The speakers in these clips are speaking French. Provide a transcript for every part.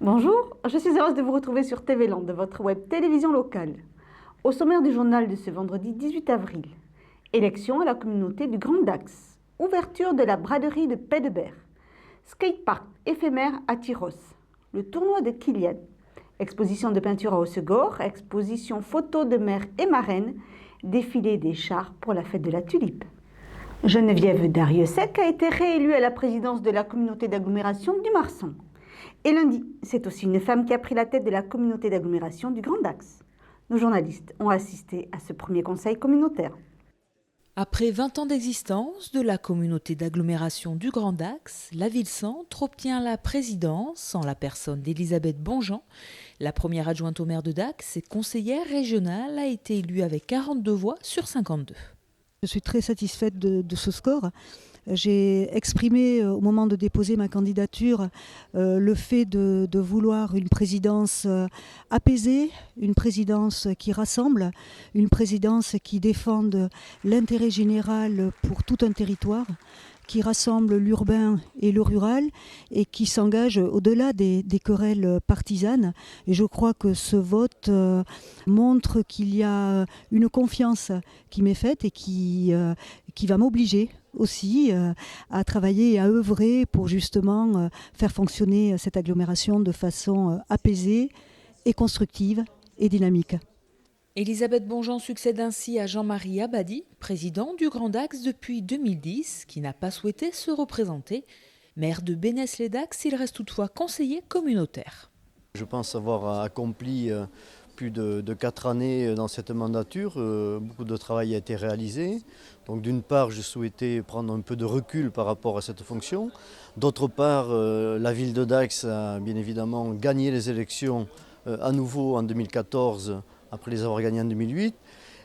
Bonjour, je suis heureuse de vous retrouver sur TV Land, votre web télévision locale. Au sommaire du journal de ce vendredi 18 avril, élection à la communauté du Grand Dax, ouverture de la braderie de Paix-de-Berre, skatepark éphémère à Tyros, le tournoi de Kilian, exposition de peinture à Hossegor, exposition photos de mer et marraine, défilé des chars pour la fête de la tulipe. Geneviève Dariussec a été réélue à la présidence de la communauté d'agglomération du Marsan. Et lundi, c'est aussi une femme qui a pris la tête de la communauté d'agglomération du Grand Dax. Nos journalistes ont assisté à ce premier conseil communautaire. Après 20 ans d'existence de la communauté d'agglomération du Grand Dax, la ville-centre obtient la présidence en la personne d'Elisabeth Bonjean. La première adjointe au maire de Dax et conseillère régionale a été élue avec 42 voix sur 52. Je suis très satisfaite de ce score. J'ai exprimé au moment de déposer ma candidature le fait de vouloir une présidence apaisée, une présidence qui rassemble, une présidence qui défende l'intérêt général pour tout un territoire, qui rassemble l'urbain et le rural et qui s'engage au-delà des querelles partisanes. Et je crois que ce vote montre qu'il y a une confiance qui m'est faite et qui va m'obliger aussi à travailler et à œuvrer pour justement faire fonctionner cette agglomération de façon apaisée et constructive et dynamique. Elisabeth Bonjean succède ainsi à Jean-Marie Abadi, président du Grand Dax depuis 2010, qui n'a pas souhaité se représenter. Maire de Bénesse-les-Dax, il reste toutefois conseiller communautaire. Je pense avoir accompli plus de 4 années dans cette mandature. Beaucoup de travail a été réalisé. Donc d'une part, je souhaitais prendre un peu de recul par rapport à cette fonction. D'autre part, la ville de Dax a bien évidemment gagné les élections à nouveau en 2014, après les avoir gagnés en 2008.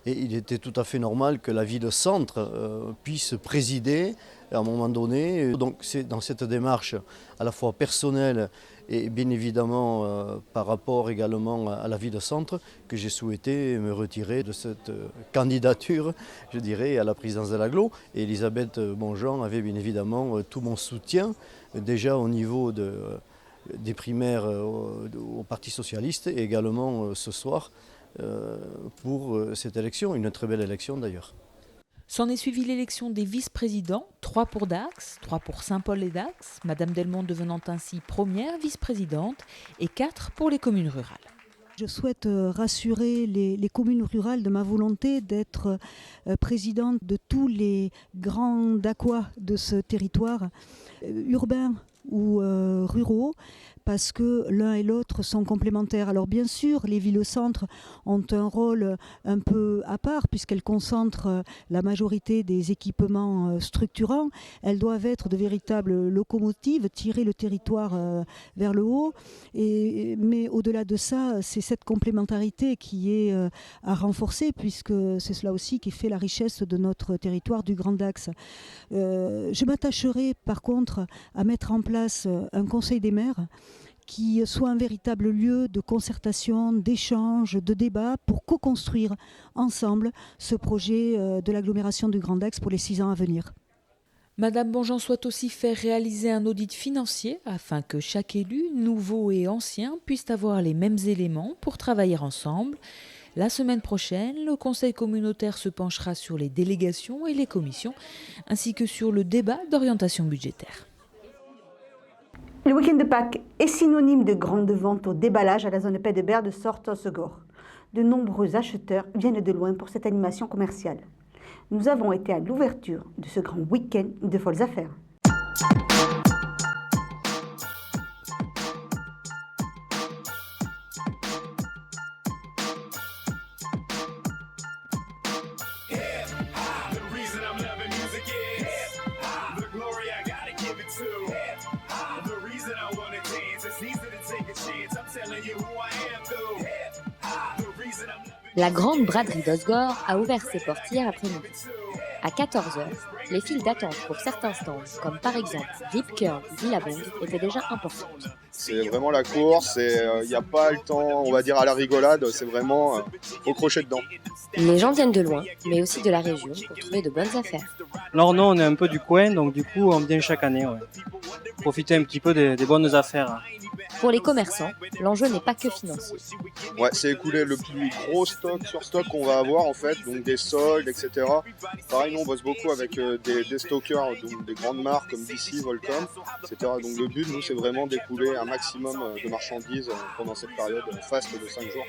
Et il était tout à fait normal que la ville-centre puisse présider à un moment donné. Donc c'est dans cette démarche à la fois personnelle et bien évidemment par rapport également à la ville-centre que j'ai souhaité me retirer de cette candidature, je dirais, à la présidence de l'agglo. Et Elisabeth Bonjean avait bien évidemment tout mon soutien, déjà au niveau des primaires au Parti socialiste et également ce soir pour cette élection, une très belle élection d'ailleurs. S'en est suivi l'élection des vice-présidents, 3 pour Dax, 3 pour Saint-Paul-et-Dax, Madame Delmont devenant ainsi première vice-présidente et 4 pour les communes rurales. Je souhaite rassurer les communes rurales de ma volonté d'être présidente de tous les grands dacois de ce territoire, urbains ou ruraux, parce que l'un et l'autre sont complémentaires. Alors bien sûr, les villes-centres ont un rôle un peu à part puisqu'elles concentrent la majorité des équipements structurants. Elles doivent être de véritables locomotives, tirer le territoire vers le haut. Mais au-delà de ça, c'est cette complémentarité qui est à renforcer puisque c'est cela aussi qui fait la richesse de notre territoire du Grand Dax. Je m'attacherai par contre à mettre en place un conseil des maires qui soit un véritable lieu de concertation, d'échange, de débat pour co-construire ensemble ce projet de l'agglomération du Grand Dax pour les 6 ans à venir. Madame Bonjean souhaite aussi faire réaliser un audit financier afin que chaque élu, nouveau et ancien, puisse avoir les mêmes éléments pour travailler ensemble. La semaine prochaine, le conseil communautaire se penchera sur les délégations et les commissions, ainsi que sur le débat d'orientation budgétaire. Le week-end de Pâques est synonyme de grande vente au déballage à la zone Paix-de-Berre de Sorte-Hossegor. De nombreux acheteurs viennent de loin pour cette animation commerciale. Nous avons été à l'ouverture de ce grand week-end de folles affaires. La grande braderie d'Hossegor a ouvert ses portes hier après-midi. À 14h, les files d'attente pour certains stands, comme par exemple Deep Curl ou Billabong, étaient déjà importantes. C'est vraiment la course, il n'y a pas le temps, on va dire, à la rigolade, c'est vraiment au crochet dedans. Les gens viennent de loin, mais aussi de la région, pour trouver de bonnes affaires. Alors nous, on est un peu du coin, donc du coup, on vient chaque année. Ouais. Profiter un petit peu des bonnes affaires. Pour les commerçants, l'enjeu n'est pas que financier. Ouais, c'est écouler le plus gros stock qu'on va avoir en fait, donc des soldes, etc. Pareil, nous on bosse beaucoup avec des stockers, donc des grandes marques comme DC, Volcom, etc. Donc le but, nous, c'est vraiment d'écouler un maximum de marchandises pendant cette période faste de 5 jours.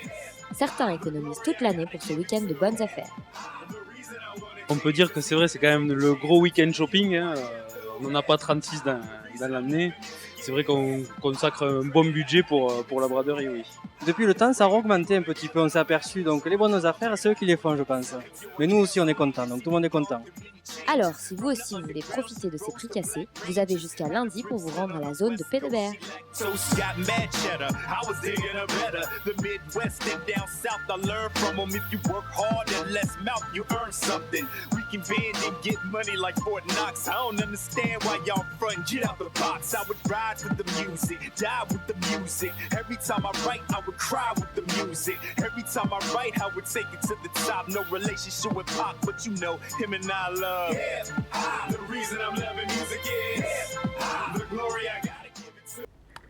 Certains économisent toute l'année pour ce week-end de bonnes affaires. On peut dire que c'est vrai, c'est quand même le gros week-end shopping. Hein. On n'en a pas 36 dans l'année. C'est vrai qu'on consacre un bon budget pour la braderie, oui. Depuis le temps, ça a augmenté un petit peu, on s'est aperçu. Donc les bonnes affaires, c'est eux qui les font, je pense. Mais nous aussi, on est contents, donc tout le monde est content. Alors, si vous aussi voulez profiter de ces prix cassés, vous avez jusqu'à lundi pour vous rendre à la zone de Pédebert.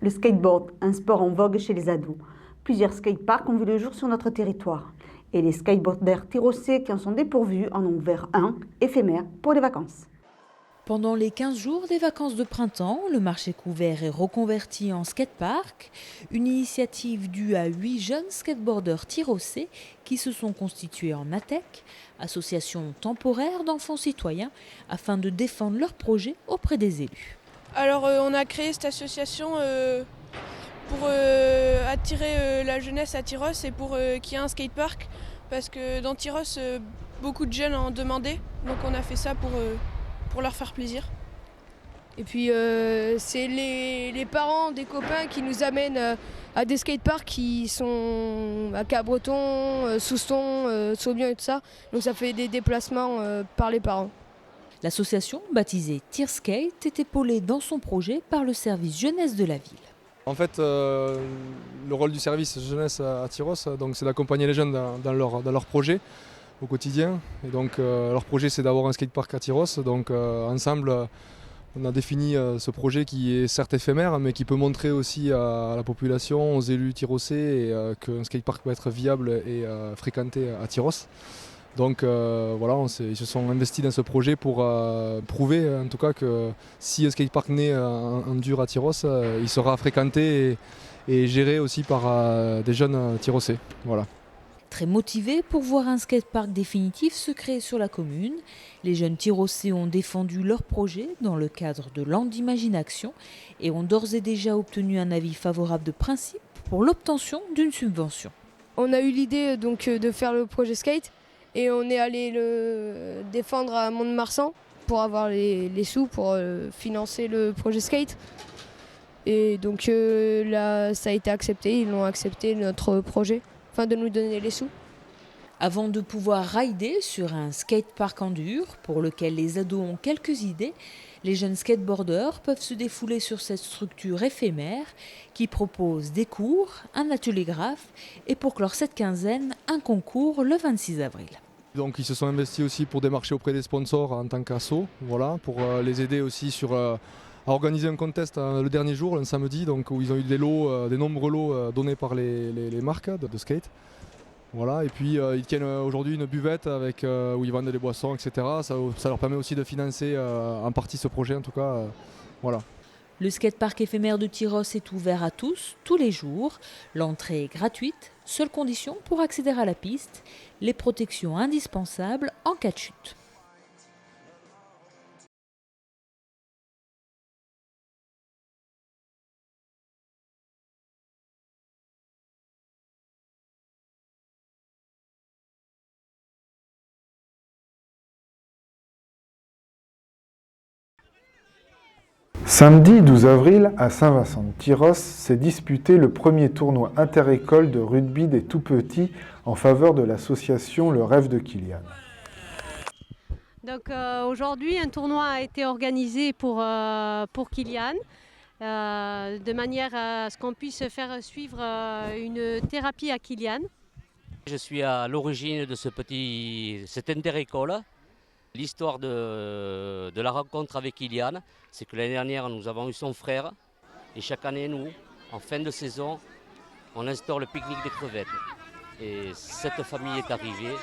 Le skateboard, un sport en vogue chez les ados. Plusieurs skateparks ont vu le jour sur notre territoire. Et les skateboarders tyrossais qui en sont dépourvus en ont ouvert un, éphémère, pour les vacances. Pendant les 15 jours des vacances de printemps, le marché couvert est reconverti en skatepark, une initiative due à 8 jeunes skateboarders tyrossais qui se sont constitués en ATEC, association temporaire d'enfants citoyens, afin de défendre leurs projets auprès des élus. Alors on a créé cette association pour attirer la jeunesse à Tyrosse et pour qu'il y ait un skatepark, parce que dans Tyrosse, beaucoup de jeunes en demandaient, donc on a fait ça pour leur faire plaisir. Et puis c'est les parents des copains qui nous amènent à des skateparks qui sont à Cabreton, Souston, Saubion et tout ça. Donc ça fait des déplacements par les parents. L'association, baptisée Tyrskate, est épaulée dans son projet par le service jeunesse de la ville. En fait, le rôle du service jeunesse à Tyrosse, donc, c'est d'accompagner les jeunes dans leur projet au quotidien. Et donc, leur projet, c'est d'avoir un skatepark à Tyrosse. Donc, ensemble, on a défini ce projet qui est certes éphémère, mais qui peut montrer aussi à la population, aux élus tyrossais, qu'un skatepark peut être viable et fréquenté à Tyrosse. Donc voilà, ils se sont investis dans ce projet pour prouver en tout cas que si un skatepark naît en dur à Tyrosse, il sera fréquenté et géré aussi par des jeunes tyrossais. Voilà. Très motivés pour voir un skatepark définitif se créer sur la commune, les jeunes tyrossais ont défendu leur projet dans le cadre de Land Imagination et ont d'ores et déjà obtenu un avis favorable de principe pour l'obtention d'une subvention. On a eu l'idée donc de faire le projet skate. Et on est allé le défendre à Mont-de-Marsan pour avoir les sous pour financer le projet skate. Et donc là, ça a été accepté, ils l'ont accepté notre projet, enfin de nous donner les sous. Avant de pouvoir rider sur un skatepark en dur, pour lequel les ados ont quelques idées, les jeunes skateboarders peuvent se défouler sur cette structure éphémère qui propose des cours, un atelier graphe et pour clore cette quinzaine, un concours le 26 avril. Donc ils se sont investis aussi pour démarcher auprès des sponsors en tant qu'asso, voilà, pour les aider aussi à organiser un contest le dernier jour, un samedi, donc, où ils ont eu des nombreux lots donnés par les marques de skate. Voilà, et puis ils tiennent aujourd'hui une buvette où ils vendent des boissons, etc. Ça leur permet aussi de financer en partie ce projet, en tout cas. Voilà. Le skatepark éphémère de Tyrosse est ouvert à tous, tous les jours. L'entrée est gratuite. Seule condition pour accéder à la piste, les protections indispensables en cas de chute. Samedi 12 avril, à Saint-Vincent-de-Tyrosse, s'est disputé le premier tournoi inter-école de rugby des tout-petits en faveur de l'association Le Rêve de Kylian. Donc aujourd'hui, un tournoi a été organisé pour Kylian, de manière à ce qu'on puisse faire suivre une thérapie à Kylian. Je suis à l'origine de cette inter-école. L'histoire de la rencontre avec Kylian, c'est que l'année dernière, nous avons eu son frère. Et chaque année, nous, en fin de saison, on instaure le pique-nique des crevettes. Et cette famille est arrivée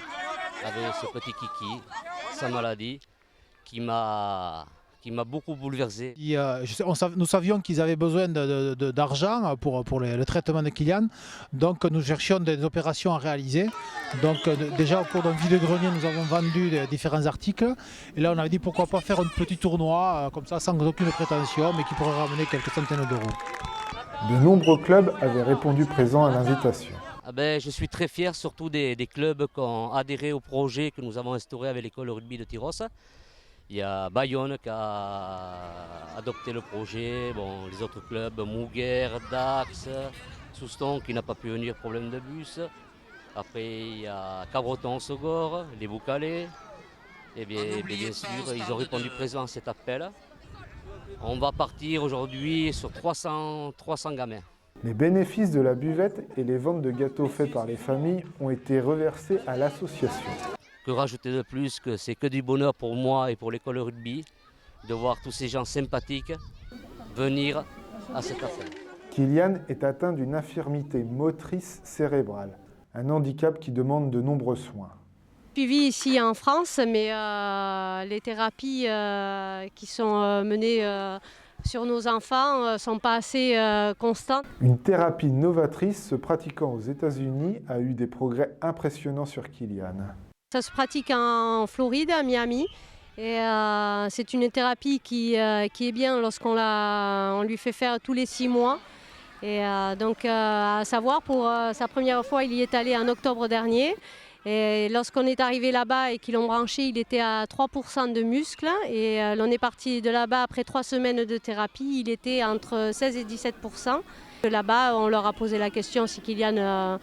avec ce petit kiki, sa maladie, qui m'a beaucoup bouleversé. Nous savions qu'ils avaient besoin d'argent pour le traitement de Kylian, donc nous cherchions des opérations à réaliser. Donc déjà au cours d'un vide-grenier, nous avons vendu différents articles. Et là on avait dit pourquoi pas faire un petit tournoi comme ça sans aucune prétention, mais qui pourrait ramener quelques centaines d'euros. De nombreux clubs avaient répondu présents à l'invitation. Je suis très fier surtout des clubs qui ont adhéré au projet que nous avons instauré avec l'école rugby de Tyrosse. Il y a Bayonne qui a adopté le projet, les autres clubs, Mouguer, Dax, Souston qui n'a pas pu venir, problème de bus. Après il y a Cabreton-Segor, les Boucalais. Et bien sûr, ils ont répondu présent à cet appel. On va partir aujourd'hui sur 300 gamins. Les bénéfices de la buvette et les ventes de gâteaux faits par les familles ont été reversés à l'association. Que rajouter de plus que c'est que du bonheur pour moi et pour l'école rugby de voir tous ces gens sympathiques venir à cette affaire. Kylian est atteint d'une infirmité motrice cérébrale, un handicap qui demande de nombreux soins. Suivi ici en France, mais les thérapies qui sont menées sur nos enfants ne sont pas assez constantes. Une thérapie novatrice se pratiquant aux États-Unis a eu des progrès impressionnants sur Kylian. Ça se pratique en Floride, à Miami. Et c'est une thérapie qui est bien lorsqu'on lui fait faire tous les 6 mois. Et donc à savoir, pour sa première fois, il y est allé en octobre dernier. Et lorsqu'on est arrivé là-bas et qu'ils l'ont branché, il était à 3% de muscles. Et l'on est parti de là-bas après 3 semaines de thérapie, il était entre 16 et 17%. Là-bas, on leur a posé la question si Kylian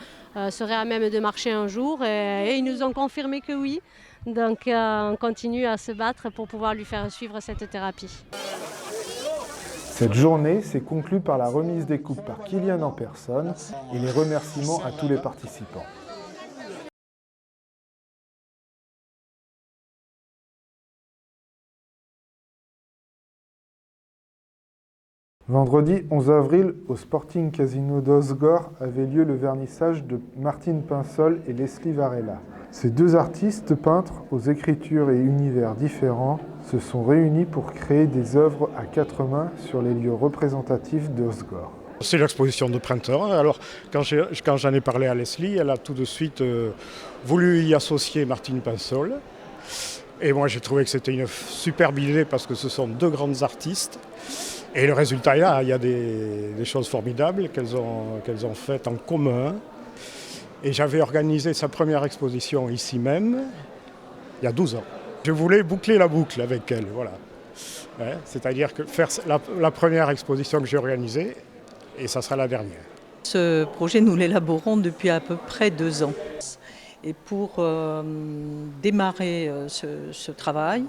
serait à même de marcher un jour. Et ils nous ont confirmé que oui. Donc on continue à se battre pour pouvoir lui faire suivre cette thérapie. Cette journée s'est conclue par la remise des coupes par Kylian en personne et les remerciements à tous les participants. Vendredi 11 avril, au Sporting Casino d'Osgore, avait lieu le vernissage de Martine Pinsol et Leslie Varela. Ces deux artistes peintres aux écritures et univers différents se sont réunis pour créer des œuvres à 4 mains sur les lieux représentatifs d'Osgore. C'est l'exposition de printemps. Alors, quand j'en ai parlé à Leslie, elle a tout de suite voulu y associer Martine Pinsol. Et moi, j'ai trouvé que c'était une superbe idée parce que ce sont deux grandes artistes. Et le résultat est là, il y a des choses formidables qu'elles ont faites en commun. Et j'avais organisé sa première exposition ici même, il y a 12 ans. Je voulais boucler la boucle avec elle, voilà. Ouais, c'est-à-dire que faire la première exposition que j'ai organisée, et ça sera la dernière. Ce projet, nous l'élaborons depuis à peu près 2 ans. Et pour démarrer ce travail,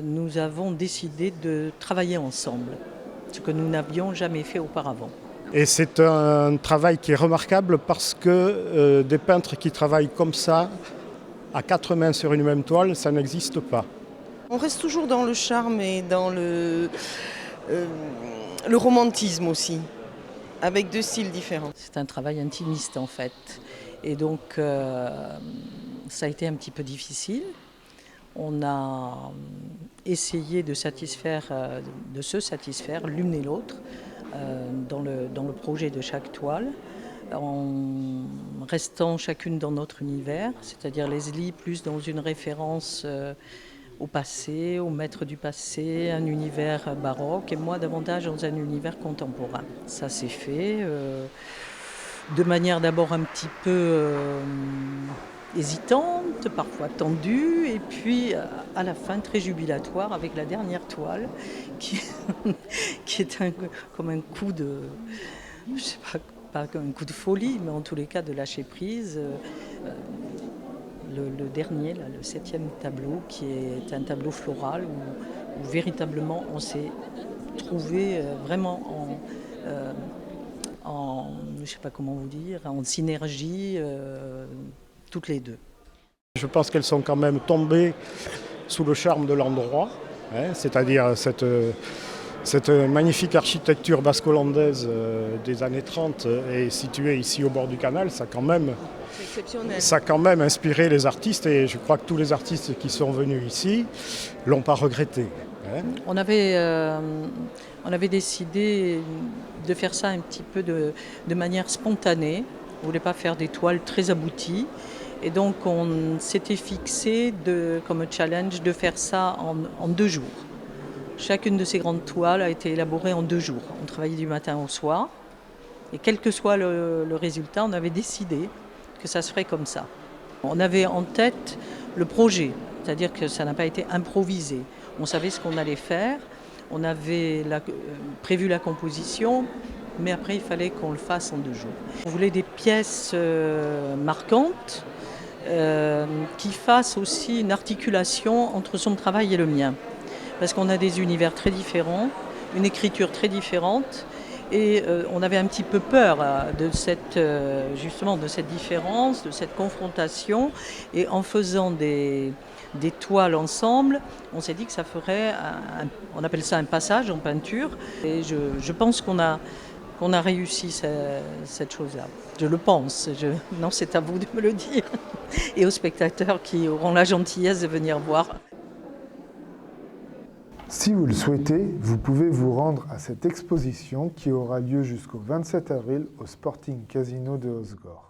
nous avons décidé de travailler ensemble, ce que nous n'avions jamais fait auparavant. Et c'est un travail qui est remarquable parce que des peintres qui travaillent comme ça, à 4 mains sur une même toile, ça n'existe pas. On reste toujours dans le charme et dans le romantisme aussi, avec 2 styles différents. C'est un travail intimiste en fait, et donc ça a été un petit peu difficile. On a essayé de se satisfaire l'une et l'autre dans le projet de chaque toile, en restant chacune dans notre univers, c'est-à-dire Leslie plus dans une référence au passé, au maître du passé, un univers baroque, et moi davantage dans un univers contemporain. Ça s'est fait de manière d'abord un petit peu hésitante, parfois tendue, et puis à la fin très jubilatoire avec la dernière toile qui est comme un coup de, je sais pas comme un coup de folie, mais en tous les cas de lâcher prise. Le dernier, là, le 7e tableau, qui est un tableau floral où véritablement on s'est trouvé vraiment en je sais pas comment vous dire, en synergie. Toutes les deux. Je pense qu'elles sont quand même tombées sous le charme de l'endroit, hein, c'est-à-dire Cette magnifique architecture basco-hollandaise des années 30 est située ici au bord du canal. Ça a quand même inspiré les artistes et je crois que tous les artistes qui sont venus ici ne l'ont pas regretté. Hein. On avait décidé de faire ça un petit peu de manière spontanée. On ne voulait pas faire des toiles très abouties. Et donc on s'était fixé comme challenge de faire ça en 2 jours. Chacune de ces grandes toiles a été élaborée en 2 jours. On travaillait du matin au soir. Et quel que soit le résultat, on avait décidé que ça se ferait comme ça. On avait en tête le projet, c'est-à-dire que ça n'a pas été improvisé. On savait ce qu'on allait faire, on avait prévu la composition, mais après il fallait qu'on le fasse en 2 jours. On voulait des pièces marquantes qui fassent aussi une articulation entre son travail et le mien. Parce qu'on a des univers très différents, une écriture très différente, et on avait un petit peu peur de cette différence, de cette confrontation. Et en faisant des toiles ensemble, on s'est dit que ça ferait, on appelle ça un passage en peinture. Et je pense qu'on a réussi cette chose-là. Je le pense. Non, c'est à vous de me le dire. Et aux spectateurs qui auront la gentillesse de venir voir. Si vous le souhaitez, vous pouvez vous rendre à cette exposition qui aura lieu jusqu'au 27 avril au Sporting Casino de Hossegor.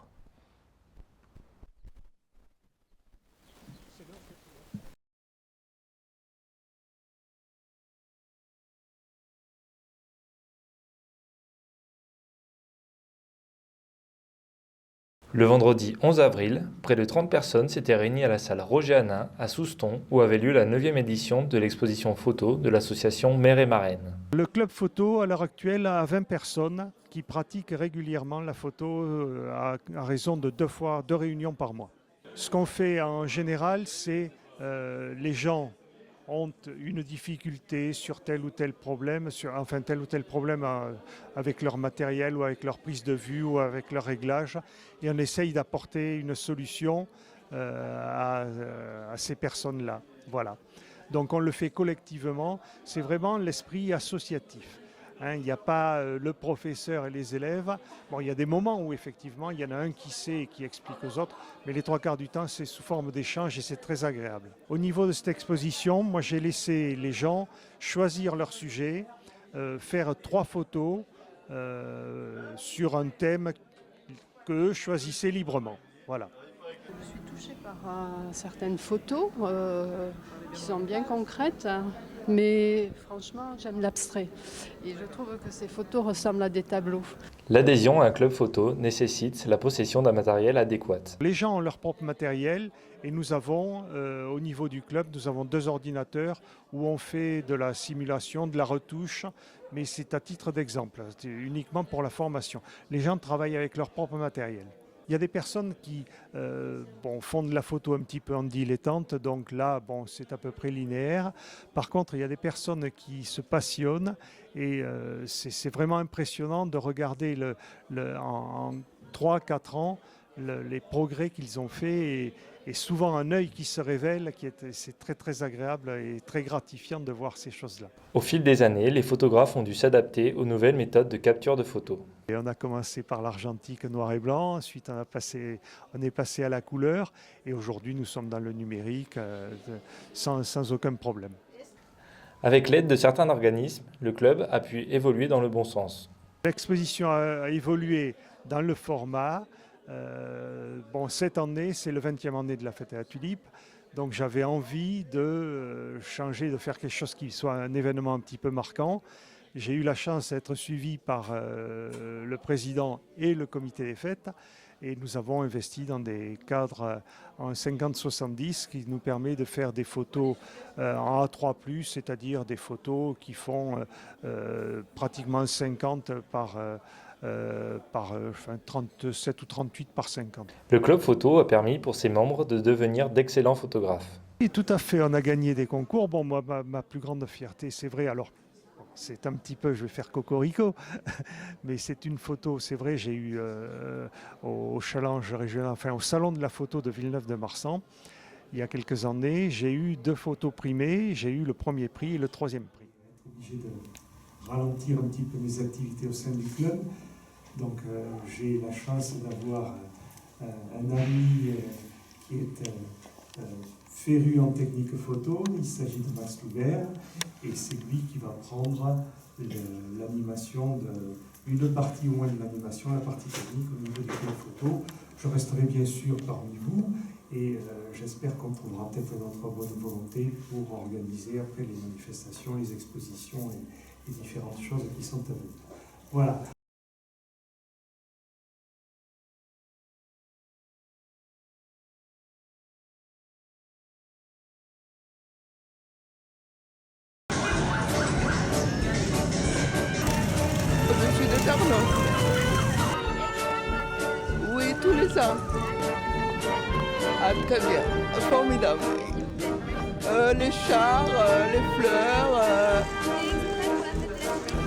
Le vendredi 11 avril, près de 30 personnes s'étaient réunies à la salle Roger Hanin à Souston où avait lieu la 9e édition de l'exposition photo de l'association Mère et Marraine. Le club photo à l'heure actuelle a 20 personnes qui pratiquent régulièrement la photo à raison de 2 réunions par mois. Ce qu'on fait en général, c'est les gens ont une difficulté sur tel ou tel problème, avec leur matériel ou avec leur prise de vue ou avec leur réglage. Et on essaye d'apporter une solution à ces personnes-là. Voilà. Donc on le fait collectivement, c'est vraiment l'esprit associatif. Il n'y a pas le professeur et les élèves. Bon, il y a des moments où effectivement il y en a un qui sait et qui explique aux autres, mais les 3 quarts du temps c'est sous forme d'échange et c'est très agréable. Au niveau de cette exposition, moi j'ai laissé les gens choisir leur sujet, faire 3 photos sur un thème qu'eux choisissaient librement. Voilà. Je suis touchée par certaines photos qui sont bien concrètes, mais franchement j'aime l'abstrait et je trouve que ces photos ressemblent à des tableaux. L'adhésion à un club photo nécessite la possession d'un matériel adéquat. Les gens ont leur propre matériel et nous avons, au niveau du club, nous avons 2 ordinateurs où on fait de la simulation, de la retouche, mais c'est à titre d'exemple, c'est uniquement pour la formation. Les gens travaillent avec leur propre matériel. Il y a des personnes qui font de la photo un petit peu en dilettante, donc là, c'est à peu près linéaire. Par contre, il y a des personnes qui se passionnent et c'est vraiment impressionnant de regarder en 3-4 ans les progrès qu'ils ont faits et souvent un œil qui se révèle, c'est très très agréable et très gratifiant de voir ces choses-là. Au fil des années, les photographes ont dû s'adapter aux nouvelles méthodes de capture de photos. Et on a commencé par l'argentique noir et blanc, ensuite on est passé à la couleur et aujourd'hui nous sommes dans le numérique sans aucun problème. Avec l'aide de certains organismes, le club a pu évoluer dans le bon sens. L'exposition a évolué dans le format. Cette année, c'est le 20e année de la fête à la tulipe. Donc j'avais envie de changer, de faire quelque chose qui soit un événement un petit peu marquant. J'ai eu la chance d'être suivi par le président et le comité des fêtes. Et nous avons investi dans des cadres en 50-70 qui nous permet de faire des photos en A3+, c'est-à-dire des photos qui font pratiquement 50 par 37 ou 38 par 50. Le club photo a permis pour ses membres de devenir d'excellents photographes. Et tout à fait, on a gagné des concours. Bon, moi, ma plus grande fierté, c'est vrai, alors c'est un petit peu, je vais faire cocorico, mais c'est une photo, c'est vrai, j'ai eu au challenge régional, au salon de la photo de Villeneuve-de-Marsan, il y a quelques années, j'ai eu 2 photos primées, j'ai eu le premier prix et le 3e prix. ralentir un petit peu mes activités au sein du club. Donc j'ai la chance d'avoir un ami qui est féru en technique photo. Il s'agit de Max Loubert et c'est lui qui va prendre l'animation, une partie au moins de l'animation, la partie technique au niveau du club photo. Je resterai bien sûr parmi vous et j'espère qu'on trouvera peut-être notre bonne volonté pour organiser après les manifestations, les expositions et différentes choses qui sont à venir. Voilà. Je suis de Carnot. Oui, tous les ans. Ah, très bien, formidable. Les chars, les fleurs.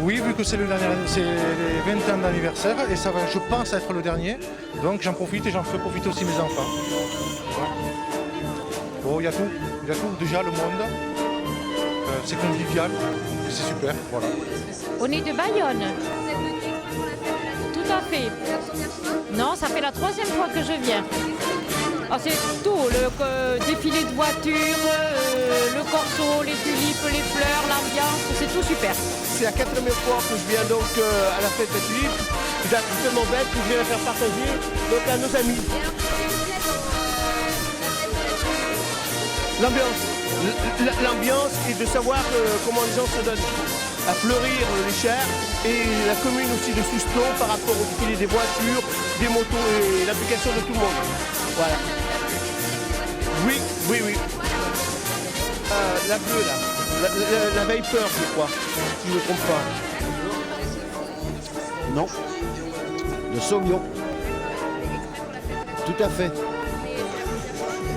Oui, vu que c'est les 20 ans d'anniversaire et ça va, je pense, être le dernier. Donc j'en profite et j'en fais profiter aussi mes enfants. Bon, il y a tout. Déjà, le monde. C'est convivial. Et c'est super. Voilà. On est de Bayonne. Tout à fait. Non, ça fait la 3e fois que je viens. Ah, c'est tout, le défilé de voitures, le corso, les tulipes, les fleurs, l'ambiance, c'est tout super. C'est la 4e fois que je viens donc à la fête des tulipes. C'est absolument bête que je viens la faire partager donc à nos amis. L'ambiance et de savoir comment les gens se donnent à fleurir les chars et la commune aussi de Souston par rapport au défilé des voitures, des motos et l'application de tout le monde. Voilà. Oui. La bleue là, la Vapeur je crois, si je ne me trompe pas. Non, le Saumur. Tout à fait.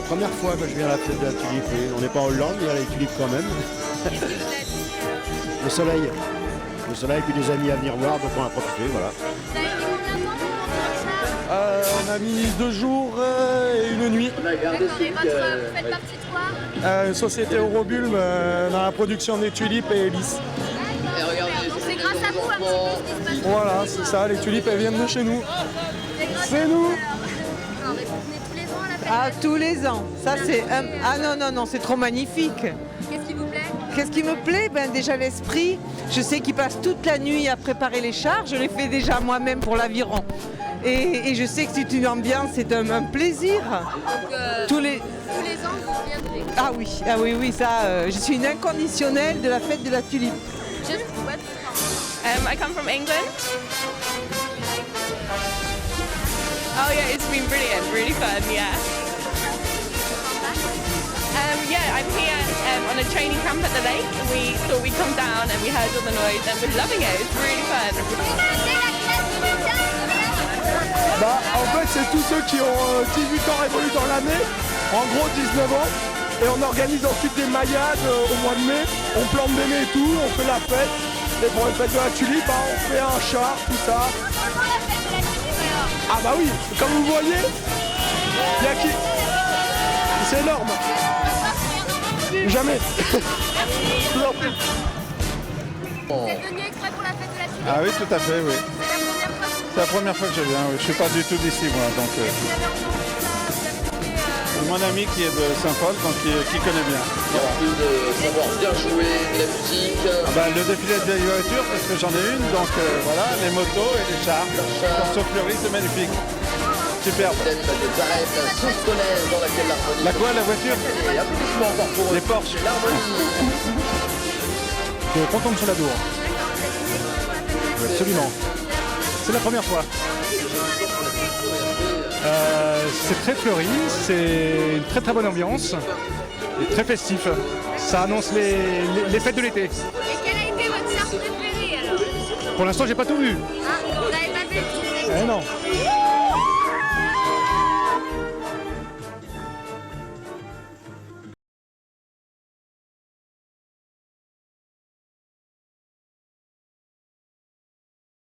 Première fois que je viens à la fête de la tulipe. On n'est pas en Hollande, il y a les tulipes quand même. Le soleil. Le soleil, puis des amis à venir voir, donc on a profité, voilà. On a mis 2 jours et 1 nuit. D'accord, et vous faites partie de quoi Société Eurobulme dans la production des tulipes et hélices. Donc c'est grâce à vous un petit peu ce qui se passe. Voilà, c'est ça, les tulipes elles viennent de chez nous. C'est nous. D'accord, et vous venez tous les ans à la fête? Ah, tous les ans. Ça c'est ah non, c'est trop magnifique. Qu'est-ce qui vous plaît? Qu'est-ce qui me plaît? Déjà l'esprit. Je sais qu'ils passent toute la nuit à préparer les chars. Je l'ai fait déjà moi-même pour l'aviron. Et je sais que c'est une ambiance, c'est un plaisir. Donc, tous les ans, vous viendrez. Ah oui, ça, je suis une inconditionnelle de la fête de la tulipe. Just where I come from England. Oh yeah, it's been brilliant, really fun, yeah. Yeah, I'm here on a training camp at the lake. We thought we'd come down and we heard all the noise and we're loving it. It's really fun. En fait, c'est tous ceux qui ont 18 ans révolus dans l'année, en gros 19 ans. Et on organise ensuite des maillades au mois de mai. On plante des nez et tout, on fait la fête. Et pour la fête de la tulipe, on fait un char, tout ça. Ah bah oui, comme vous voyez, il y a qui... C'est énorme. Jamais. Je vous en prie. Vous êtes venu exprès pour la fête de la tulipe? Ah oui, tout à fait, oui. C'est la première fois que je viens, oui. Je ne suis pas du tout d'ici, moi. Donc, mon ami qui est de Saint-Paul, donc qui connaît bien. Voilà. En plus de savoir bien jouer, de la musique. Le défilé des voitures, parce que j'en ai une, donc voilà, les motos et les chars. Corso Fleuri, c'est magnifique. Superbe. Des arènes soustonaises dans laquelle l'harmonie. La quoi, la voiture? Et applaudissements encore pour eux. Les Porsche. L'harmonie. Je suis content de sur la Dour. Absolument. C'est la première fois. C'est très fleuri, c'est une très très bonne ambiance et très festif. Ça annonce les fêtes de l'été. Et quel a été votre char préféré alors? Pour l'instant, j'ai pas tout vu. Ah, vous avez